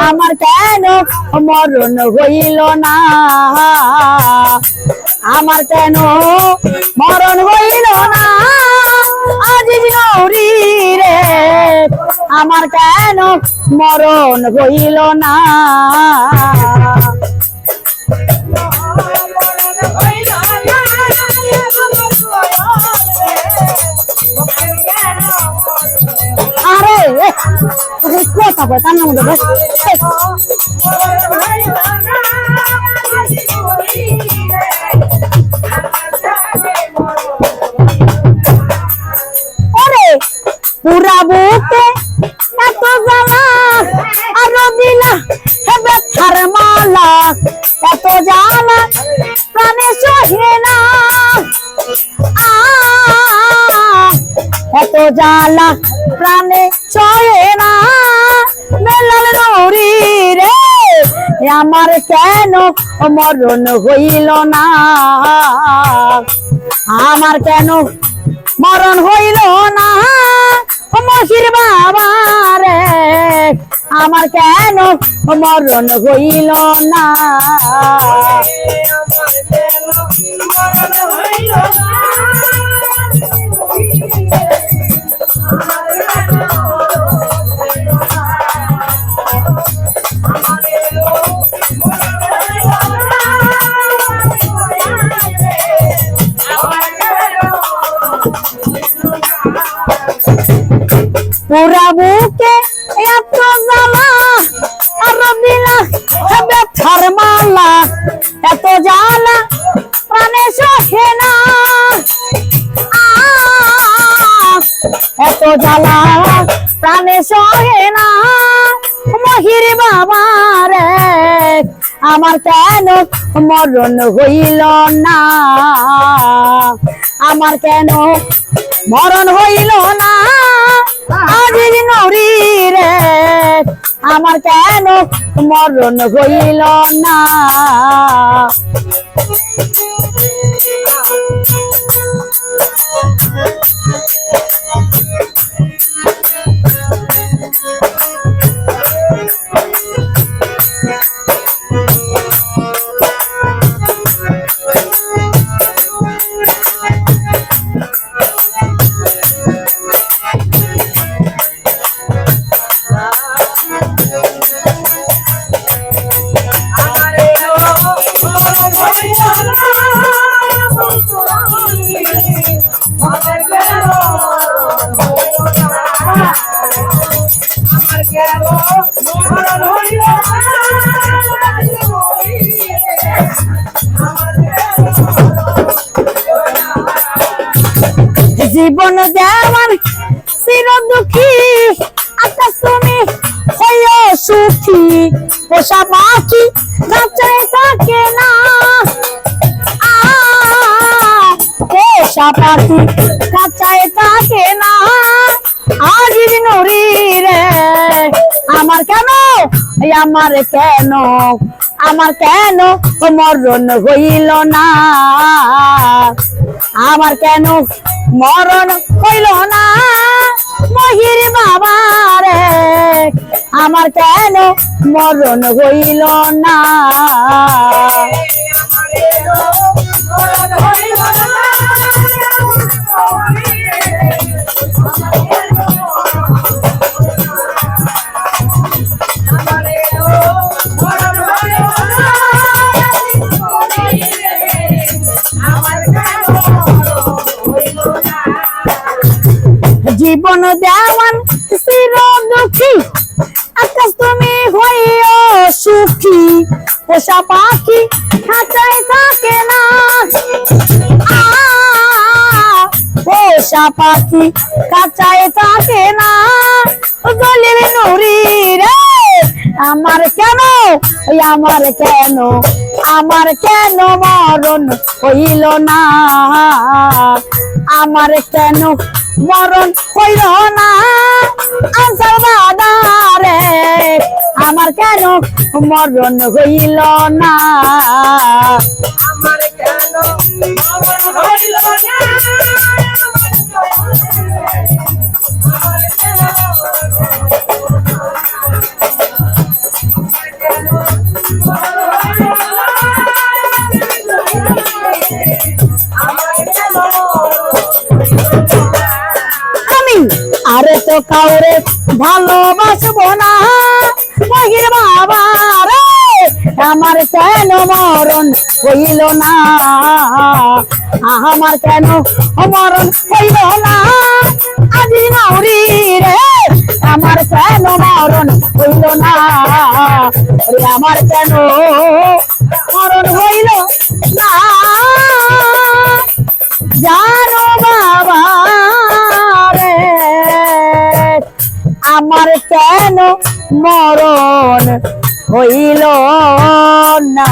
আমার কেন মরণ হইল না আমার কেন মরণ হইল না আজিজ নৌরি রে আমার কেন মরণ হইল না আরে কথা বল কান্না মধ্যে বস ওরে পুরা বুকে এত জ্বালা আর দিলা হেবে থার মালা এত জ্বালা প্রাণে সহে না এত জ্বালা প্রাণে সহে না বেলাল নৌরি রে আমার কেন মরণ হইল না আমার কেন মরণ হইল না মহির বাবা রে আমার কেন মরণ হইল না পুরা বুকে এত জ্বালা আর দিলা ব্যথার মালা এত জ্বালা প্রাণে সহে না এত জ্বালা প্রাণে সহে না মহির বাবা রে আমার কেন মরণ হইল না আমার কেন মরণ হইল না আজিজ নৌরি রে আমার কেন মরণ হইল না জীবন দেওয়ার চির দুঃখী আকাশ তুমি হইও সুখী পোষা পাখি গাছে থাকে না পোষা পাখি গাছে থাকে না আজিজ নৌরি রে আমার কেন আমার কেন আমার কেন মরণ হইল না আমার কেন মরণ হইল না মহির বাবা রে আমার কেন মরণ হইল না জীবন দেওয়ান চির দুঃখী আকাশ তুমি হইও সুখী পোষা পাখি খাঁচায় থাকে না পোষা পাখি খাঁচায় থাকে না জলিল নৌরি রে আমার কেন আমার কেন আমার কেন মরণ হইল না আমার কেন মরণ হইল না আনসার বাদারে আমার কেন মরণ হইল না আমার কেন মরণ হইল না কাউরে ভালোবাসবো না মহির বাবা রে আমার কেন মরণ হইল না আমার কেন মরণ হইল না আজি নাউরি রে আমার কেন মরণ হইল না রে আমার কেন মরণ হইল না জানো বাবা রে আমার কেন মরণ হইল না।